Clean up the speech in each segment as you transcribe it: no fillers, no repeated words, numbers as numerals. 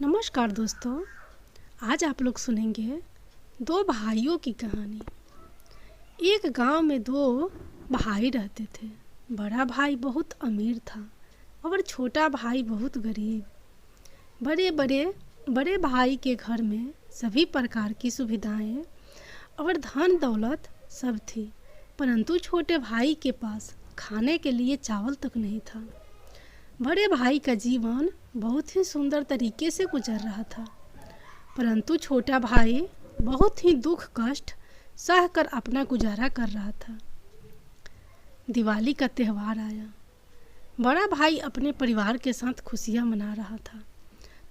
नमस्कार दोस्तों। आज आप लोग सुनेंगे दो भाइयों की कहानी। एक गांव में दो भाई रहते थे। बड़ा भाई बहुत अमीर था और छोटा भाई बहुत गरीब। बड़े भाई के घर में सभी प्रकार की सुविधाएं और धन दौलत सब थी, परंतु छोटे भाई के पास खाने के लिए चावल तक नहीं था। बड़े भाई का जीवन बहुत ही सुंदर तरीके से गुजर रहा था, परंतु छोटा भाई बहुत ही दुख कष्ट सहकर अपना गुजारा कर रहा था। दिवाली का त्यौहार आया। बड़ा भाई अपने परिवार के साथ खुशियां मना रहा था,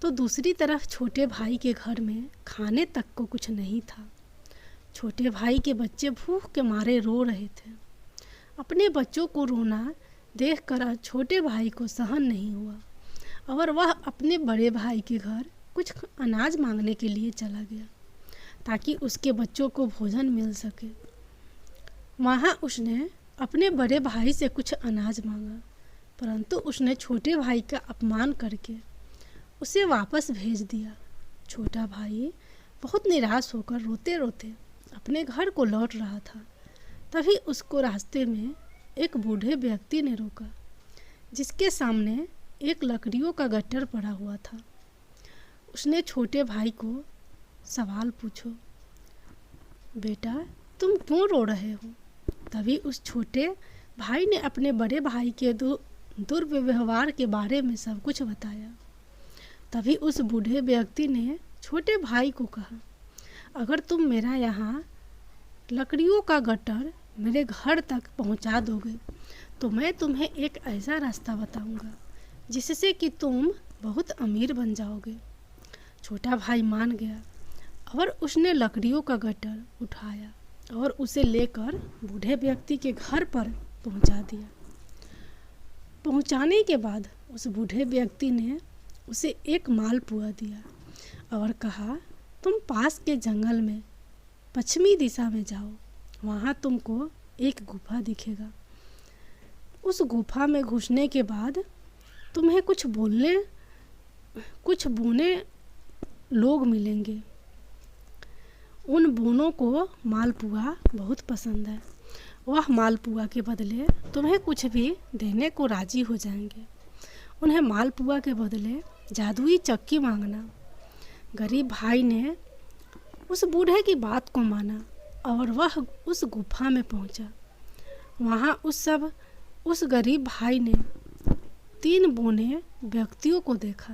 तो दूसरी तरफ छोटे भाई के घर में खाने तक को कुछ नहीं था। छोटे भाई के बच्चे भूख के मारे रो रहे थे। अपने बच्चों को रोना देखकर छोटे भाई को सहन नहीं हुआ और वह अपने बड़े भाई के घर कुछ अनाज मांगने के लिए चला गया ताकि उसके बच्चों को भोजन मिल सके। वहाँ उसने अपने बड़े भाई से कुछ अनाज मांगा, परंतु उसने छोटे भाई का अपमान करके उसे वापस भेज दिया। छोटा भाई बहुत निराश होकर रोते रोते अपने घर को लौट रहा था। तभी उसको रास्ते में एक बूढ़े व्यक्ति ने रोका, जिसके सामने एक लकड़ियों का गट्टर पड़ा हुआ था। उसने छोटे भाई को सवाल पूछो, बेटा तुम क्यों रो रहे हो? तभी उस छोटे भाई ने अपने बड़े भाई के दुर्व्यवहार के बारे में सब कुछ बताया। तभी उस बूढ़े व्यक्ति ने छोटे भाई को कहा, अगर तुम मेरा यहाँ लकड़ियों का गट्टर मेरे घर तक पहुंचा दोगे तो मैं तुम्हें एक ऐसा रास्ता बताऊंगा जिससे कि तुम बहुत अमीर बन जाओगे। छोटा भाई मान गया और उसने लकड़ियों का गट्टर उठाया और उसे लेकर बूढ़े व्यक्ति के घर पर पहुंचा दिया। पहुंचाने के बाद उस बूढ़े व्यक्ति ने उसे एक मालपुआ दिया और कहा, तुम पास के जंगल में पश्चिमी दिशा में जाओ, वहाँ तुमको एक गुफा दिखेगा। उस गुफा में घुसने के बाद तुम्हें कुछ बूने लोग मिलेंगे। उन बूनों को मालपुआ बहुत पसंद है। वह मालपुआ के बदले तुम्हें कुछ भी देने को राजी हो जाएंगे। उन्हें मालपुआ के बदले जादुई चक्की मांगना। गरीब भाई ने उस बूढ़े की बात को माना और वह उस गुफा में पहुंचा। वहाँ उस गरीब भाई ने 3 बूने व्यक्तियों को देखा।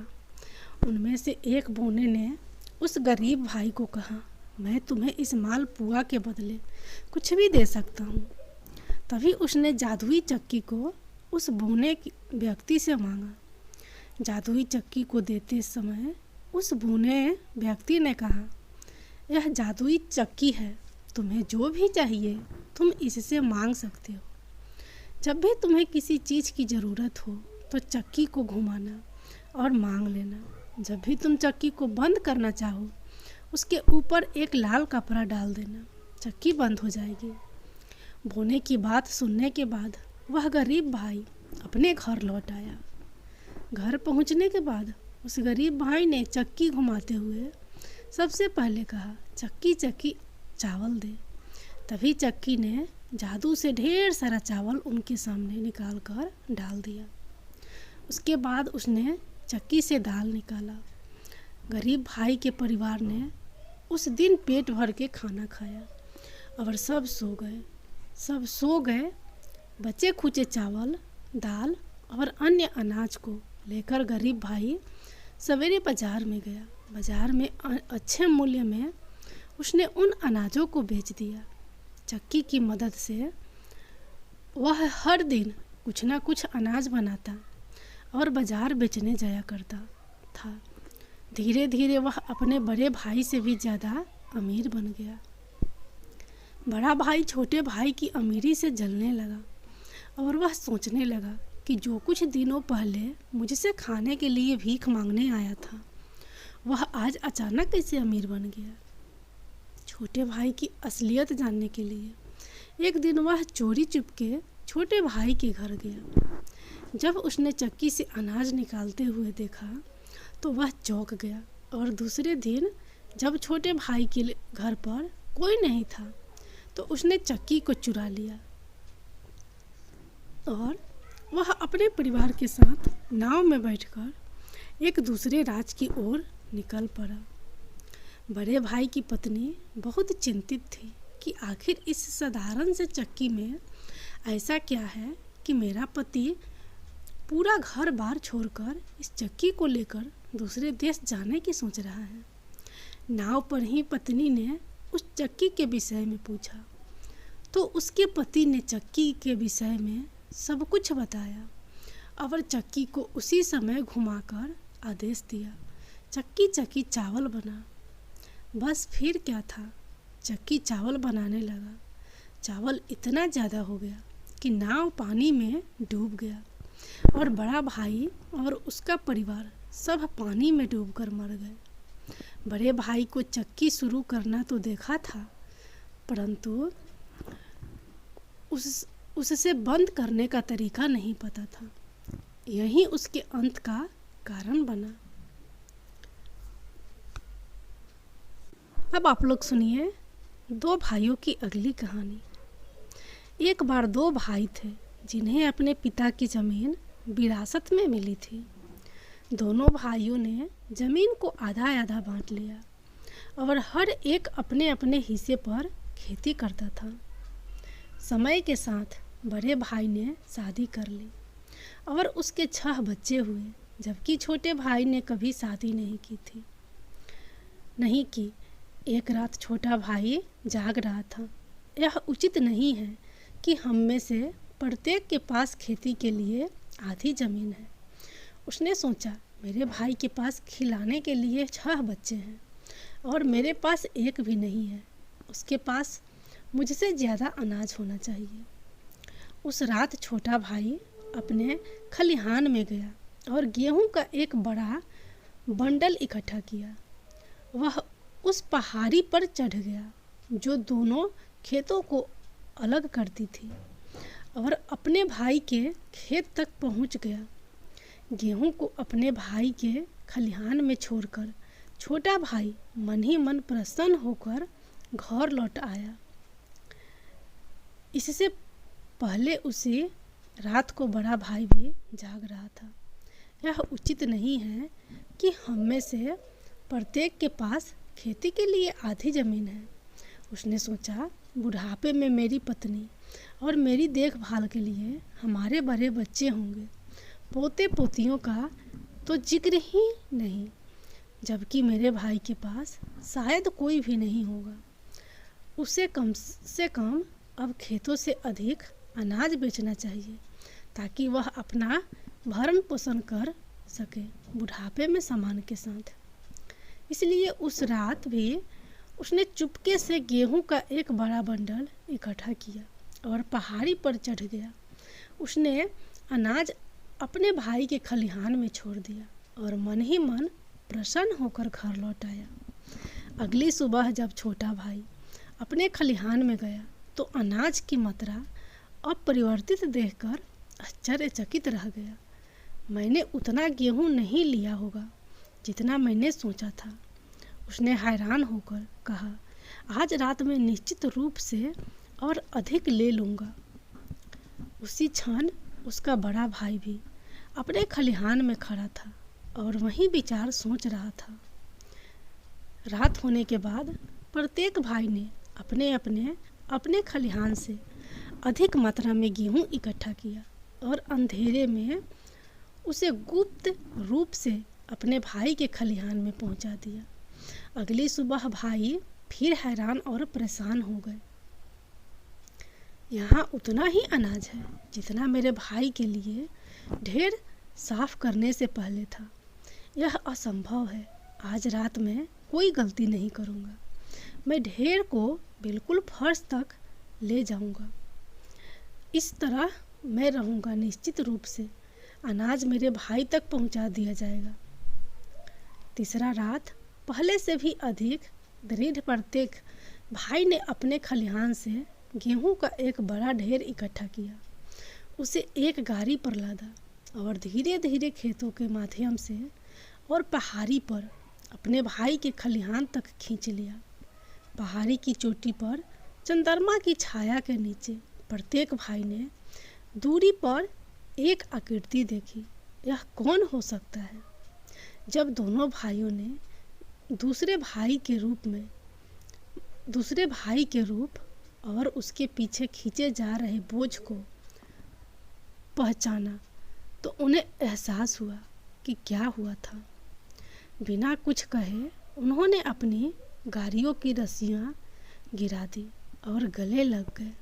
उनमें से एक बूने ने उस गरीब भाई को कहा, मैं तुम्हें इस मालपुआ के बदले कुछ भी दे सकता हूँ। तभी उसने जादुई चक्की को उस बूने व्यक्ति से मांगा। जादुई चक्की को देते समय उस बूने व्यक्ति ने कहा, यह जादुई चक्की है, तुम्हें जो भी चाहिए तुम इससे मांग सकते हो। जब भी तुम्हें किसी चीज़ की ज़रूरत हो तो चक्की को घुमाना और मांग लेना। जब भी तुम चक्की को बंद करना चाहो उसके ऊपर एक लाल कपड़ा डाल देना, चक्की बंद हो जाएगी। बोने की बात सुनने के बाद वह गरीब भाई अपने घर लौट आया। घर पहुंचने के बाद उस गरीब भाई ने चक्की घुमाते हुए सबसे पहले कहा, चक्की चक्की चावल दे। तभी चक्की ने जादू से ढेर सारा चावल उनके सामने निकाल कर डाल दिया। उसके बाद उसने चक्की से दाल निकाला। गरीब भाई के परिवार ने उस दिन पेट भर के खाना खाया और सब सो गए। बचे खुचे चावल, दाल और अन्य अनाज को लेकर गरीब भाई सवेरे बाजार में गया। बाजार में अच्छे मूल्य में उसने उन अनाजों को बेच दिया। चक्की की मदद से वह हर दिन कुछ ना कुछ अनाज बनाता और बाजार बेचने जाया करता था। धीरे धीरे वह अपने बड़े भाई से भी ज़्यादा अमीर बन गया। बड़ा भाई छोटे भाई की अमीरी से जलने लगा और वह सोचने लगा कि जो कुछ दिनों पहले मुझसे खाने के लिए भीख मांगने आया था वह आज अचानक कैसे अमीर बन गया। छोटे भाई की असलियत जानने के लिए एक दिन वह चोरी चुपके छोटे भाई के घर गया। जब उसने चक्की से अनाज निकालते हुए देखा तो वह चौंक गया और दूसरे दिन जब छोटे भाई के घर पर कोई नहीं था तो उसने चक्की को चुरा लिया और वह अपने परिवार के साथ नाव में बैठकर एक दूसरे राज्य की ओर निकल पड़ा। बड़े भाई की पत्नी बहुत चिंतित थी कि आखिर इस साधारण से चक्की में ऐसा क्या है कि मेरा पति पूरा घर बार छोड़कर इस चक्की को लेकर दूसरे देश जाने की सोच रहा है। नाव पर ही पत्नी ने उस चक्की के विषय में पूछा तो उसके पति ने चक्की के विषय में सब कुछ बताया और चक्की को उसी समय घुमाकर आदेश दिया, चक्की चक्की चावल बना। बस फिर क्या था, चक्की चावल बनाने लगा। चावल इतना ज़्यादा हो गया कि नाव पानी में डूब गया और बड़ा भाई और उसका परिवार सब पानी में डूबकर मर गए। बड़े भाई को चक्की शुरू करना तो देखा था, परंतु उससे बंद करने का तरीका नहीं पता था। यही उसके अंत का कारण बना। अब आप लोग सुनिए दो भाइयों की अगली कहानी। एक बार दो भाई थे जिन्हें अपने पिता की ज़मीन विरासत में मिली थी। दोनों भाइयों ने ज़मीन को आधा आधा बांट लिया और हर एक अपने अपने हिस्से पर खेती करता था। समय के साथ बड़े भाई ने शादी कर ली और उसके 6 बच्चे हुए, जबकि छोटे भाई ने कभी शादी नहीं की। एक रात छोटा भाई जाग रहा था। यह उचित नहीं है कि हम में से प्रत्येक के पास खेती के लिए आधी ज़मीन है। उसने सोचा, मेरे भाई के पास खिलाने के लिए 6 बच्चे हैं और मेरे पास एक भी नहीं है। उसके पास मुझसे ज़्यादा अनाज होना चाहिए। उस रात छोटा भाई अपने खलिहान में गया और गेहूं का एक बड़ा बंडल इकट्ठा किया। वह उस पहाड़ी पर चढ़ गया जो दोनों खेतों को अलग करती थी और अपने भाई के खेत तक पहुंच गया। गेहूं को अपने भाई के खलिहान में छोड़कर छोटा भाई मन ही मन प्रसन्न होकर घर लौट आया। इससे पहले उसी रात को बड़ा भाई भी जाग रहा था। यह उचित नहीं है कि हम में से प्रत्येक के पास खेती के लिए आधी ज़मीन है। उसने सोचा, बुढ़ापे में मेरी पत्नी और मेरी देखभाल के लिए हमारे बड़े बच्चे होंगे, पोते पोतियों का तो जिक्र ही नहीं, जबकि मेरे भाई के पास शायद कोई भी नहीं होगा। उसे कम से कम अब खेतों से अधिक अनाज बेचना चाहिए ताकि वह अपना भरण पोषण कर सके बुढ़ापे में सामान के साथ। इसलिए उस रात भी उसने चुपके से गेहूं का एक बड़ा बंडल इकट्ठा किया और पहाड़ी पर चढ़ गया। उसने अनाज अपने भाई के खलिहान में छोड़ दिया और मन ही मन प्रसन्न होकर घर लौट आया। अगली सुबह जब छोटा भाई अपने खलिहान में गया तो अनाज की मात्रा अपरिवर्तित देखकर आश्चर्यचकित रह गया। मैंने उतना गेहूं नहीं लिया होगा जितना मैंने सोचा था, उसने हैरान होकर कहा। आज रात में निश्चित रूप से और अधिक ले लूँगा। उसी क्षण उसका बड़ा भाई भी अपने खलिहान में खड़ा था और वही विचार सोच रहा था। रात होने के बाद प्रत्येक भाई ने अपने खलिहान से अधिक मात्रा में गेहूं इकट्ठा किया और अंधेरे में उसे गुप्त रूप से अपने भाई के खलिहान में पहुंचा दिया। अगली सुबह भाई फिर हैरान और परेशान हो गए। यहाँ उतना ही अनाज है जितना मेरे भाई के लिए ढेर साफ करने से पहले था। यह असंभव है। आज रात में कोई गलती नहीं करूँगा। मैं ढेर को बिल्कुल फर्श तक ले जाऊँगा। इस तरह मैं रहूँगा। निश्चित रूप से अनाज मेरे भाई तक पहुँचा दिया जाएगा। तीसरा रात पहले से भी अधिक दृढ़ प्रत्येक भाई ने अपने खलिहान से गेहूं का एक बड़ा ढेर इकट्ठा किया, उसे एक गाड़ी पर लादा और धीरे धीरे खेतों के माध्यम से और पहाड़ी पर अपने भाई के खलिहान तक खींच लिया। पहाड़ी की चोटी पर चंद्रमा की छाया के नीचे प्रत्येक भाई ने दूरी पर एक आकृति देखी। यह कौन हो सकता है? जब दोनों भाइयों ने दूसरे भाई के रूप और उसके पीछे खींचे जा रहे बोझ को पहचाना तो उन्हें एहसास हुआ कि क्या हुआ था। बिना कुछ कहे उन्होंने अपनी गाड़ियों की रस्सियाँ गिरा दी और गले लग गए।